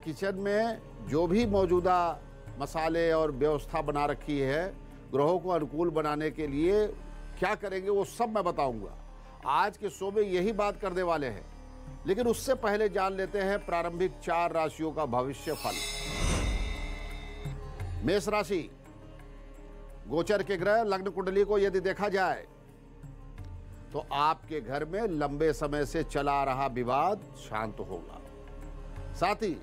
Kitchen में जो भी मौजूदा मसाले और व्यवस्था बना रखी है ग्रहों को अनुकूल बनाने के लिए क्या करेंगे वो सब मैं बताऊंगा। आज के शो में यही बात करने वाले हैं, लेकिन उससे पहले जान लेते हैं प्रारंभिक 4 राशियों का भविष्य फल। मेष राशि, गोचर के ग्रह लग्न कुंडली को यदि देखा जाए तो आपके घर में लंबे समय से चला आ रहा विवाद शांत होगा। साथ ही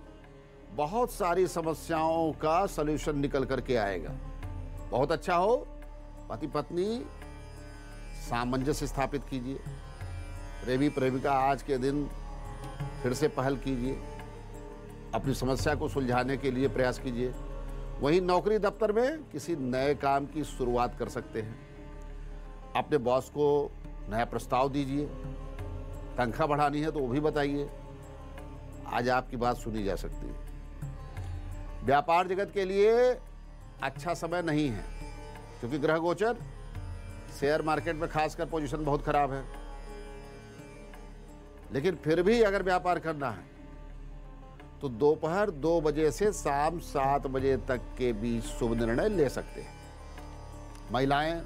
बहुत सारी समस्याओं का सलूशन निकल करके आएगा। बहुत अच्छा हो, पति पत्नी सामंजस्य स्थापित कीजिए। प्रेमी प्रेमिका आज के दिन फिर से पहल कीजिए, अपनी समस्या को सुलझाने के लिए प्रयास कीजिए। वहीं नौकरी दफ्तर में किसी नए काम की शुरुआत कर सकते हैं। अपने बॉस को नया प्रस्ताव दीजिए। तनख्वाह बढ़ानी है तो वो भी बताइए, आज आपकी बात सुनी जा सकती है। व्यापार जगत के लिए अच्छा समय नहीं है, क्योंकि ग्रह गोचर शेयर मार्केट में खासकर पोजीशन बहुत खराब है। लेकिन फिर भी अगर व्यापार करना है तो दोपहर 2 बजे से शाम 7 बजे तक के बीच शुभ निर्णय ले सकते हैं। महिलाएं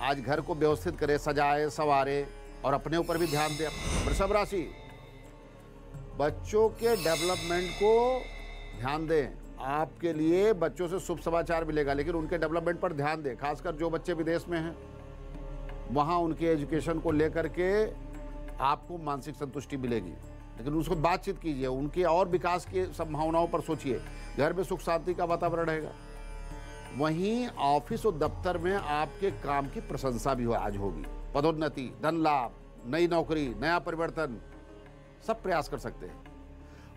आज घर को व्यवस्थित करें, सजाए संवारे और अपने ऊपर भी ध्यान दें। वृषभ राशि, बच्चों के डेवलपमेंट को ध्यान दें। आपके लिए बच्चों से शुभ समाचार मिलेगा, लेकिन उनके डेवलपमेंट पर ध्यान दें। खासकर जो बच्चे विदेश में हैं, वहाँ उनके एजुकेशन को लेकर के आपको मानसिक संतुष्टि मिलेगी, लेकिन उसको बातचीत कीजिए, उनके और विकास की संभावनाओं पर सोचिए। घर में सुख शांति का वातावरण रहेगा। वहीं ऑफिस और दफ्तर में आपके काम की प्रशंसा भी आज होगी। पदोन्नति, धन लाभ, नई नौकरी, नया परिवर्तन, सब प्रयास कर सकते हैं।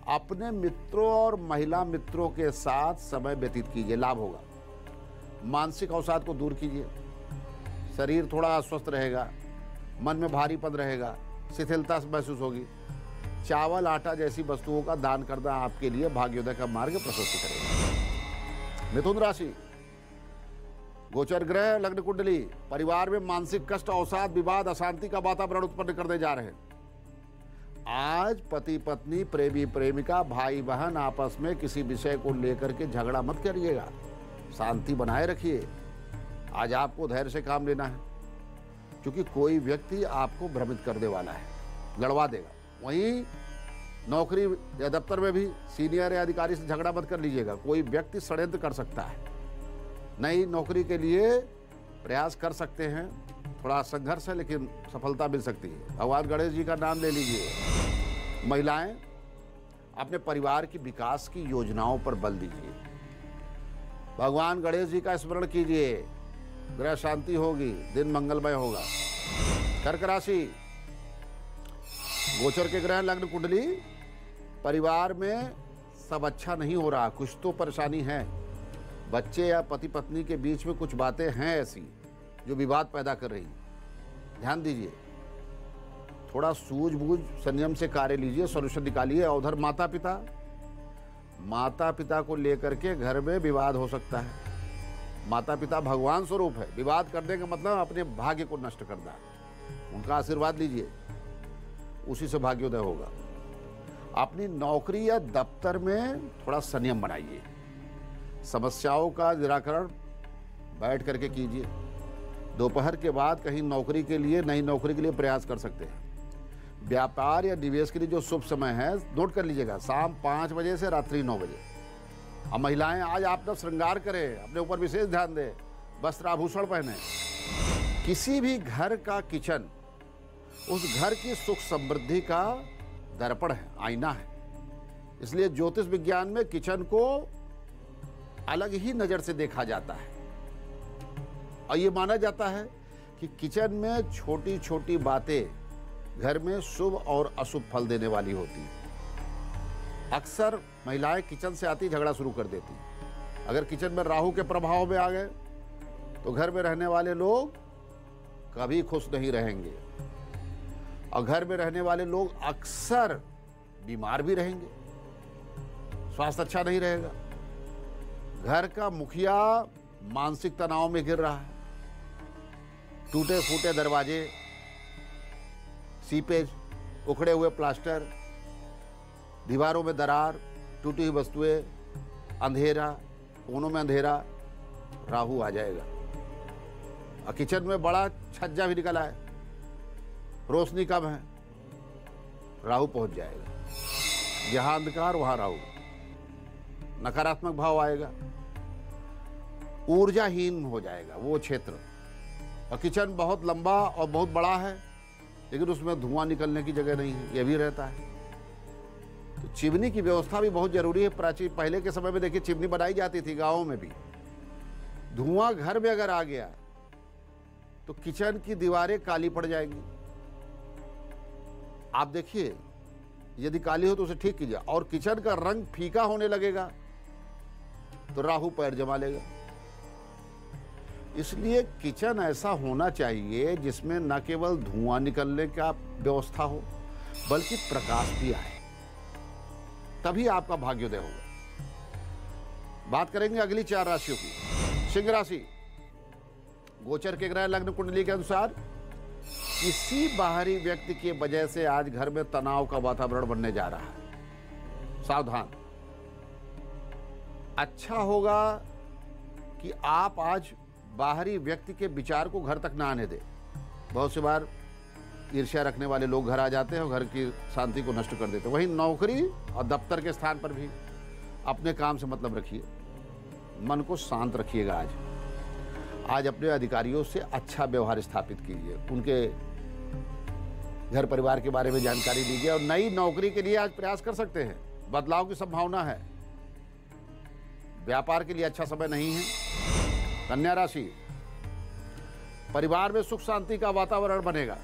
अपने मित्रों और महिला मित्रों के साथ समय व्यतीत कीजिए, लाभ होगा। मानसिक अवसाद को दूर कीजिए। शरीर थोड़ा अस्वस्थ रहेगा, मन में भारीपन रहेगा, शिथिलता महसूस होगी। चावल आटा जैसी वस्तुओं का दान करना आपके लिए भाग्योदय का मार्ग प्रशस्त करेगा। मिथुन राशि, गोचर ग्रह लग्न कुंडली परिवार में मानसिक कष्ट, अवसाद, विवाद, अशांति का वातावरण उत्पन्न करने जा रहे हैं। आज पति पत्नी, प्रेमी प्रेमिका, भाई बहन आपस में किसी विषय को लेकर के झगड़ा मत करिएगा, शांति बनाए रखिए। आज आपको धैर्य से काम लेना है, क्योंकि कोई व्यक्ति आपको भ्रमित करने वाला है, लड़वा देगा। वहीं नौकरी या दफ्तर में भी सीनियर या अधिकारी से झगड़ा मत कर लीजिएगा, कोई व्यक्ति षड्यंत्र कर सकता है। नई नौकरी के लिए प्रयास कर सकते हैं, थोड़ा संघर्ष है लेकिन सफलता मिल सकती है। भगवान गणेश जी का नाम ले लीजिए। महिलाएं अपने परिवार की विकास की योजनाओं पर बल दीजिए। भगवान गणेश जी का स्मरण कीजिए, ग्रह शांति होगी, दिन मंगलमय होगा। कर्क राशि, गोचर के ग्रह लग्न कुंडली परिवार में सब अच्छा नहीं हो रहा, कुछ तो परेशानी है। बच्चे या पति पत्नी के बीच में कुछ बातें हैं ऐसी जो विवाद पैदा कर रही। ध्यान दीजिए, थोड़ा सूझबूझ संयम से कार्य लीजिए, सॉल्यूशन निकालिए। और उधर माता पिता को लेकर के घर में विवाद हो सकता है। माता पिता भगवान स्वरूप है, विवाद करने का मतलब अपने भाग्य को नष्ट करना है। उनका आशीर्वाद लीजिए, उसी से भाग्योदय होगा। अपनी नौकरी या दफ्तर में थोड़ा संयम बनाइए। समस्याओं का निराकरण बैठ करके कीजिए। दोपहर के बाद कहीं नौकरी के लिए, नई नौकरी के लिए प्रयास कर सकते हैं। व्यापार या निवेश के लिए जो शुभ समय है नोट कर लीजिएगा, शाम 5 बजे से रात्रि 9 बजे। अब महिलाएं आज आप तब श्रृंगार करें, अपने ऊपर विशेष ध्यान दें, वस्त्र आभूषण पहने। किसी भी घर का किचन उस घर की सुख समृद्धि का दर्पण है, आईना है। इसलिए ज्योतिष विज्ञान में किचन को अलग ही नजर से देखा जाता है और ये माना जाता है कि किचन में छोटी छोटी बातें घर में शुभ और अशुभ फल देने वाली होती है। अक्सर महिलाएं किचन से आती झगड़ा शुरू कर देती। अगर किचन में राहु के प्रभाव में आ गए तो घर में रहने वाले लोग कभी खुश नहीं रहेंगे और घर में रहने वाले लोग अक्सर बीमार भी रहेंगे, स्वास्थ्य अच्छा नहीं रहेगा। घर का मुखिया मानसिक तनाव में गिर रहा है। टूटे फूटे दरवाजे, सीपेज, उखड़े हुए प्लास्टर, दीवारों में दरार, टूटी हुई वस्तुएं, अंधेरा, कोनों में अंधेरा, राहु आ जाएगा। और किचन में बड़ा छज्जा भी निकला है, रोशनी कम है, राहु पहुंच जाएगा। जहां अंधकार वहां राहु, नकारात्मक भाव आएगा, ऊर्जाहीन हो जाएगा वो क्षेत्र। और किचन बहुत लंबा और बहुत बड़ा है, लेकिन उसमें धुआं निकलने की जगह नहीं है, यह भी रहता है। तो चिमनी की व्यवस्था भी बहुत जरूरी है। प्राचीन पहले के समय में देखिए चिमनी बनाई जाती थी गांवों में भी। धुआं घर में अगर आ गया तो किचन की दीवारें काली पड़ जाएंगी। आप देखिए, यदि काली हो तो उसे ठीक कीजिए। और किचन का रंग फीका होने लगेगा तो राहु पैर जमा लेगा। इसलिए किचन ऐसा होना चाहिए जिसमें न केवल धुआं निकलने का व्यवस्था हो, बल्कि प्रकाश भी आए, तभी आपका भाग्योदय होगा। बात करेंगे अगली 4 राशियों की। सिंह राशि, गोचर के ग्रह लग्न कुंडली के अनुसार किसी बाहरी व्यक्ति की वजह से आज घर में तनाव का वातावरण बनने जा रहा है। सावधान। अच्छा होगा कि आप आज बाहरी व्यक्ति के विचार को घर तक ना आने दें। बहुत सी बार ईर्ष्या रखने वाले लोग घर आ जाते हैं और घर की शांति को नष्ट कर देते हैं। वहीं नौकरी और दफ्तर के स्थान पर भी अपने काम से मतलब रखिए, मन को शांत रखिएगा। आज अपने अधिकारियों से अच्छा व्यवहार स्थापित कीजिए, उनके घर परिवार के बारे में जानकारी लीजिए। और नई नौकरी के लिए आज प्रयास कर सकते हैं, बदलाव की संभावना है। व्यापार के लिए अच्छा समय नहीं है। कन्या राशि, परिवार में सुख शांति का वातावरण बनेगा,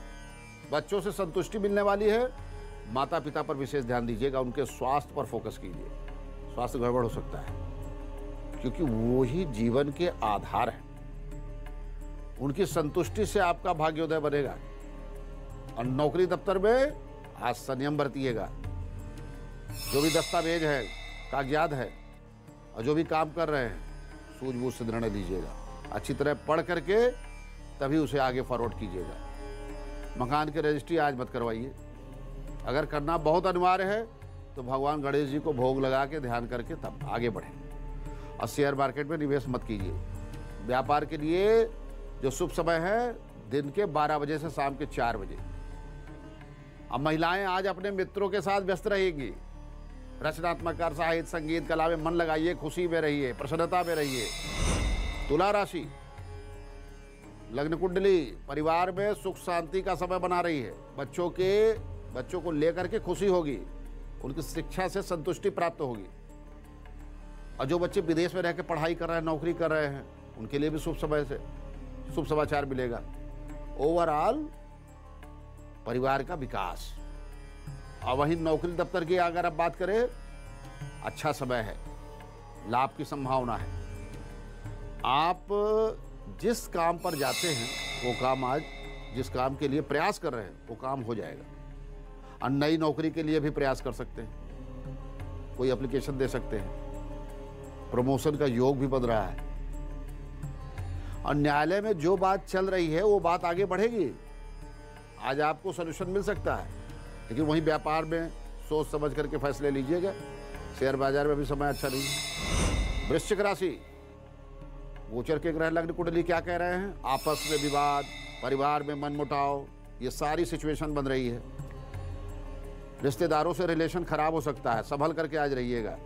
बच्चों से संतुष्टि मिलने वाली है। माता पिता पर विशेष ध्यान दीजिएगा, उनके स्वास्थ्य पर फोकस कीजिए। स्वास्थ्य गड़बड़ हो सकता है क्योंकि वो ही जीवन के आधार है। उनकी संतुष्टि से आपका भाग्योदय बनेगा। और नौकरी दफ्तर में आज संयम बरतिएगा। जो भी दस्तावेज है, कागजात है और जो भी काम कर रहे हैं, सूझबूझ से निर्णय लीजिएगा। अच्छी तरह पढ़ करके तभी उसे आगे फॉरवर्ड कीजिएगा। मकान की रजिस्ट्री आज मत करवाइए। अगर करना बहुत अनिवार्य है तो भगवान गणेश जी को भोग लगा के ध्यान करके तब आगे बढ़ें। और शेयर मार्केट में निवेश मत कीजिए। व्यापार के लिए जो शुभ समय है दिन के 12 बजे से शाम के 4 बजे। अब महिलाएं आज अपने मित्रों के साथ व्यस्त रहेंगी। रचनात्मक कार्य, साहित्य, संगीत, कला में मन लगाइए, खुशी में रहिए, प्रसन्नता में रहिए। तुला राशि, लग्न कुंडली, परिवार में सुख शांति का समय बना रही है। बच्चों को लेकर के खुशी होगी, उनकी शिक्षा से संतुष्टि प्राप्त होगी। और जो बच्चे विदेश में रह के पढ़ाई कर रहे हैं, नौकरी कर रहे हैं, उनके लिए भी शुभ समय से शुभ समाचार मिलेगा। ओवरऑल परिवार का विकास। और वहीं नौकरी दफ्तर की अगर आप बात करें, अच्छा समय है, लाभ की संभावना है। आप जिस काम पर जाते हैं वो काम आज, जिस काम के लिए प्रयास कर रहे हैं वो काम हो जाएगा। और नई नौकरी के लिए भी प्रयास कर सकते हैं, कोई एप्लीकेशन दे सकते हैं। प्रमोशन का योग भी बन रहा है। और न्यायालय में जो बात चल रही है वो बात आगे बढ़ेगी। आज आपको सलूशन मिल सकता है। लेकिन वहीं व्यापार में सोच समझ करके फैसले लीजिएगा। शेयर बाजार में भी समय अच्छा नहीं है। वृश्चिक राशि, गोचर के ग्रह लग्न कुंडली क्या कह रहे हैं? आपस में विवाद, परिवार में मनमुटाव, ये सारी सिचुएशन बन रही है। रिश्तेदारों से रिलेशन खराब हो सकता है, संभल करके आज रहिएगा।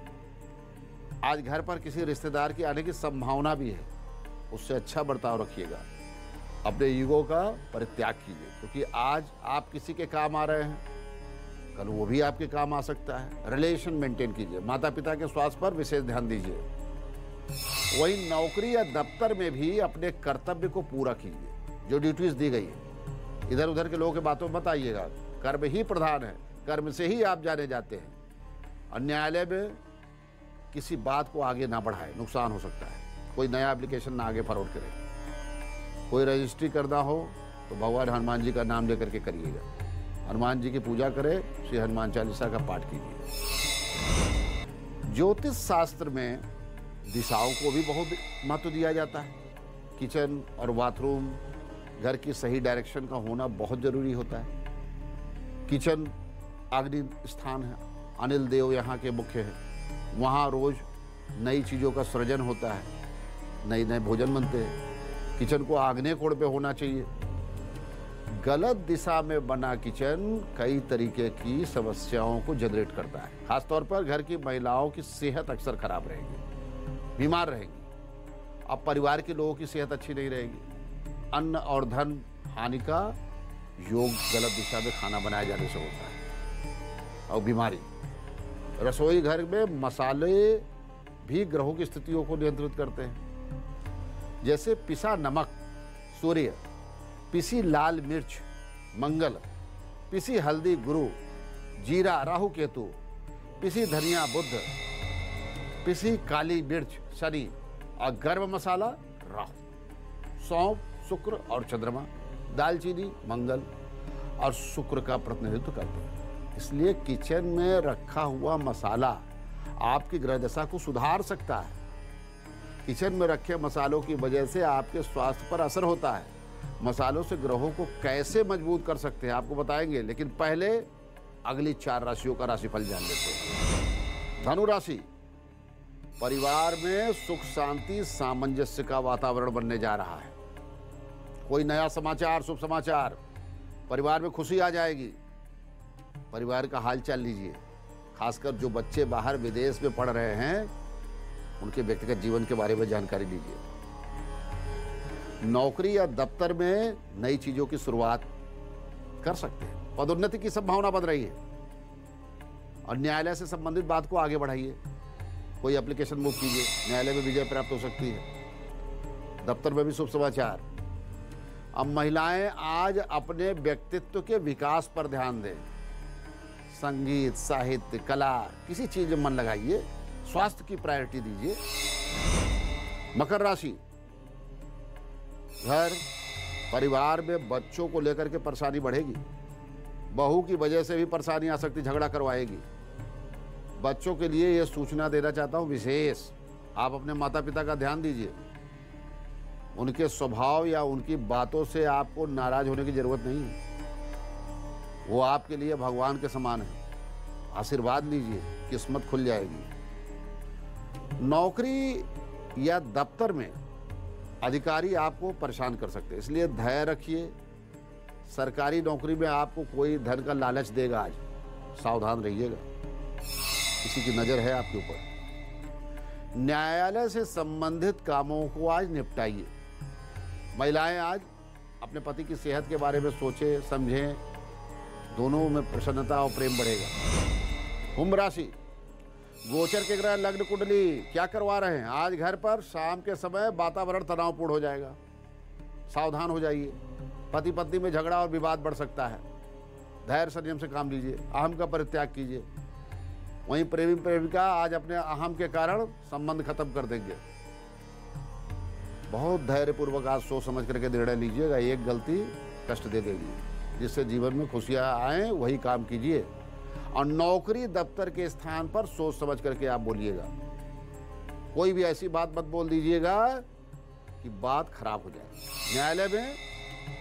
आज घर पर किसी रिश्तेदार की आने की संभावना भी है, उससे अच्छा बर्ताव रखिएगा। अपने ईगो का परित्याग कीजिए, क्योंकि आज आप किसी के काम आ रहे हैं, कल वो भी आपके काम आ सकता है। रिलेशन मेंटेन कीजिए। माता पिता के स्वास्थ्य पर विशेष ध्यान दीजिए। वही नौकरी या दफ्तर में भी अपने कर्तव्य को पूरा कीजिए, जो ड्यूटीज दी गई है। इधर उधर के लोगों के बातों में मत आइएगा। कर्म ही प्रधान है, कर्म से ही आप जाने जाते हैं। और न्यायालय में किसी बात को आगे ना बढ़ाए, नुकसान हो सकता है। कोई नया एप्लीकेशन ना आगे फॉरवर्ड करे। कोई रजिस्ट्री करना हो तो भगवान हनुमान जी का नाम लेकर के करिएगा। हनुमान जी की पूजा करें, श्री हनुमान चालीसा का पाठ कीजिए। ज्योतिष शास्त्र में दिशाओं को भी बहुत महत्व दिया जाता है। किचन और बाथरूम, घर की सही डायरेक्शन का होना बहुत जरूरी होता है। किचन अग्नि स्थान है, अनिल देव यहाँ के मुख्य हैं। वहाँ रोज़ नई चीज़ों का सृजन होता है, नए नए भोजन बनते हैं। किचन को आग्नेय कोण पे होना चाहिए। गलत दिशा में बना किचन कई तरीके की समस्याओं को जनरेट करता है। खासतौर पर घर की महिलाओं की सेहत अक्सर खराब रहेगी, बीमार रहेंगी। अब परिवार के लोगों की सेहत अच्छी नहीं रहेगी। अन्न और धन हानि का योग गलत दिशा में खाना बनाए जाने से होता है। और बीमारी, रसोई घर में मसाले भी ग्रहों की स्थितियों को नियंत्रित करते हैं। जैसे पिसा नमक सूर्य, पिसी लाल मिर्च मंगल, पिसी हल्दी गुरु, जीरा राहु केतु, पिसी धनिया बुध, पिसी काली मिर्च शनि और गर्म मसाला राहु, सौंफ शुक्र और चंद्रमा, दालचीनी मंगल और शुक्र का प्रतिनिधित्व करते हैं। इसलिए किचन में रखा हुआ मसाला आपकी ग्रह दशा को सुधार सकता है। किचन में रखे मसालों की वजह से आपके स्वास्थ्य पर असर होता है। मसालों से ग्रहों को कैसे मजबूत कर सकते हैं आपको बताएंगे, लेकिन पहले अगली 4 राशियों का राशिफल जान लेते हैं। धनु राशि, परिवार में सुख शांति सामंजस्य का वातावरण बनने जा रहा है। कोई नया समाचार, शुभ समाचार, परिवार में खुशी आ जाएगी। परिवार का हालचाल लीजिए। खासकर जो बच्चे बाहर विदेश में पढ़ रहे हैं उनके व्यक्तिगत जीवन के बारे में जानकारी लीजिए। नौकरी या दफ्तर में नई चीजों की शुरुआत कर सकते हैं। पदोन्नति की संभावना बन रही है और न्यायालय से संबंधित बात को आगे बढ़ाइए। कोई एप्लीकेशन मूव कीजिए, न्यायालय में विजय प्राप्त हो सकती है। दफ्तर में भी शुभ समाचार। अब महिलाएं आज अपने व्यक्तित्व के विकास पर ध्यान दें। संगीत, साहित्य, कला, किसी चीज में मन लगाइए। स्वास्थ्य की प्रायोरिटी दीजिए। मकर राशि, घर परिवार में बच्चों को लेकर के परेशानी बढ़ेगी। बहू की वजह से भी परेशानी आ सकती, झगड़ा करवाएगी। बच्चों के लिए यह सूचना देना चाहता हूं विशेष, आप अपने माता पिता का ध्यान दीजिए। उनके स्वभाव या उनकी बातों से आपको नाराज होने की जरूरत नहीं है। वो आपके लिए भगवान के समान है। आशीर्वाद लीजिए, किस्मत खुल जाएगी। नौकरी या दफ्तर में अधिकारी आपको परेशान कर सकते हैं, इसलिए धैर्य रखिए। सरकारी नौकरी में आपको कोई धन का लालच देगा, आज सावधान रहिएगा, किसी की नजर है आपके ऊपर। न्यायालय से संबंधित कामों को आज निपटाइए। महिलाएं आज अपने पति की सेहत के बारे में सोचें, समझें। दोनों में प्रसन्नता और प्रेम बढ़ेगा। कुंभ राशि, गोचर के ग्रह लग्न कुंडली क्या करवा रहे हैं? आज घर पर शाम के समय वातावरण तनावपूर्ण हो जाएगा, सावधान हो जाइए। पति पत्नी में झगड़ा और विवाद बढ़ सकता है। धैर्य संयम से काम लीजिए, अहम का परित्याग कीजिए। वहीं प्रेमी प्रेमिका आज अपने अहम के कारण संबंध खत्म कर देंगे। बहुत धैर्यपूर्वक आज सोच समझ करके निर्णय लीजिएगा। एक गलती कष्ट दे देगी। जिससे जीवन में खुशियां आए वही काम कीजिए। और नौकरी दफ्तर के स्थान पर सोच समझ करके आप बोलिएगा। कोई भी ऐसी बात मत बोल दीजिएगा कि बात खराब हो जाए। न्यायालय में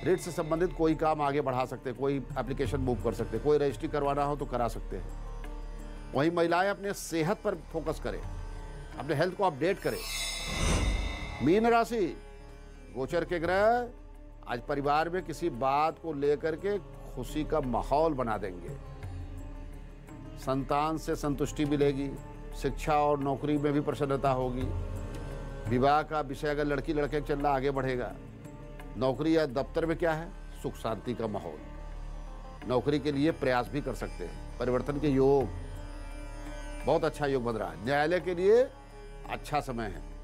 रिट से संबंधित कोई काम आगे बढ़ा सकते हैं, कोई एप्लीकेशन मूव कर सकते हैं, कोई रजिस्ट्री करवाना हो तो करा सकते हैं। वहीं महिलाएं अपने सेहत पर फोकस करें, अपने हेल्थ को अपडेट करें। मीन राशि, गोचर के ग्रह आज परिवार में किसी बात को लेकर के खुशी का माहौल बना देंगे। संतान से संतुष्टि मिलेगी। शिक्षा और नौकरी में भी प्रसन्नता होगी। विवाह का विषय अगर लड़की लड़के चल रहा आगे बढ़ेगा। नौकरी या दफ्तर में क्या है? सुख शांति का माहौल। नौकरी के लिए प्रयास भी कर सकते हैं। परिवर्तन के योग, बहुत अच्छा योग बन रहा है। न्यायालय के लिए अच्छा समय है।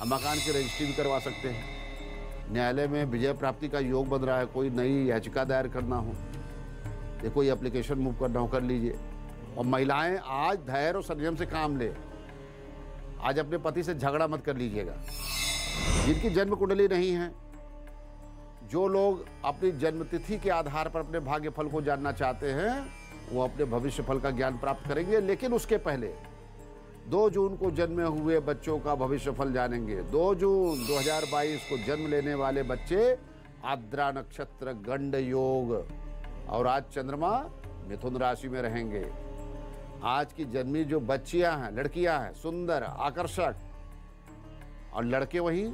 मकान की रजिस्ट्री भी करवा सकते हैं। न्यायालय में विजय प्राप्ति का योग बन रहा है। कोई नई याचिका दायर करना हो या कोई एप्लीकेशन मूव करना हो कर लीजिए। और महिलाएं आज धैर्य और संयम से काम ले। आज अपने पति से झगड़ा मत कर लीजिएगा। जिनकी जन्म कुंडली नहीं है, जो लोग अपनी जन्म तिथि के आधार पर अपने भाग्य फल को जानना चाहते हैं, वो अपने भविष्य फल का ज्ञान प्राप्त करेंगे। लेकिन उसके पहले 2 जून को जन्मे हुए बच्चों का भविष्य फल जानेंगे। 2 जून 2022 को जन्म लेने वाले बच्चे आद्रा नक्षत्र, गंड योग, और आज चंद्रमा मिथुन राशि में रहेंगे। आज की जन्मी जो बच्चियां हैं, लड़कियां हैं, सुंदर, आकर्षक, और लड़के वही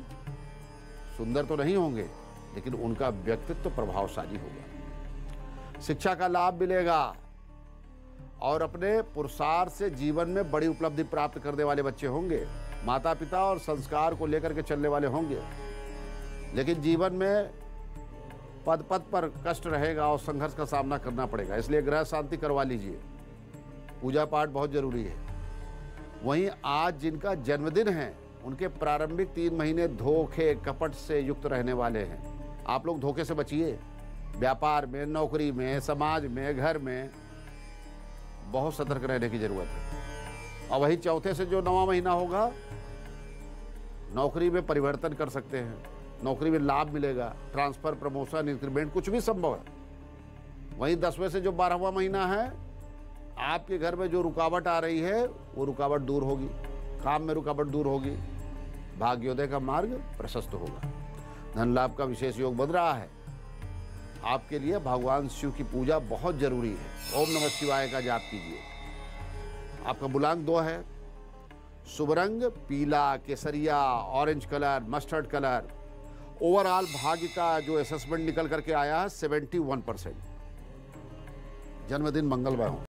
सुंदर तो नहीं होंगे लेकिन उनका व्यक्तित्व प्रभावशाली होगा, शिक्षा का लाभ मिलेगा और अपने पुरुषार्थ से जीवन में बड़ी उपलब्धि प्राप्त करने वाले बच्चे होंगे, माता पिता और संस्कार को लेकर के चलने वाले होंगे। लेकिन जीवन में पद पद पर कष्ट रहेगा और संघर्ष का सामना करना पड़ेगा, इसलिए ग्रह शांति करवा लीजिए, पूजा पाठ बहुत जरूरी है। वहीं आज जिनका जन्मदिन है उनके प्रारंभिक 3 महीने धोखे कपट से युक्त रहने वाले हैं। आप लोग धोखे से बचिए, व्यापार में, नौकरी में, समाज में, घर में बहुत सतर्क रहने की जरूरत है। और वही चौथे से जो 9वां महीना होगा, नौकरी में परिवर्तन कर सकते हैं, नौकरी में लाभ मिलेगा, ट्रांसफर, प्रमोशन, इंक्रीमेंट कुछ भी संभव है। वहीं 10वें से जो 12वां महीना है, आपके घर में जो रुकावट आ रही है वो रुकावट दूर होगी, काम में रुकावट दूर होगी, भाग्योदय का मार्ग प्रशस्त होगा, धन लाभ का विशेष योग बन रहा है। आपके लिए भगवान शिव की पूजा बहुत जरूरी है। ओम नमः शिवाय का जाप कीजिए। आपका बुलांक 2 है, शुभ रंग पीला, केसरिया, orange colour, mustard colour. Overall भाग्य का जो असेसमेंट निकल करके आया है 71%। जन्मदिन मंगलमय हो।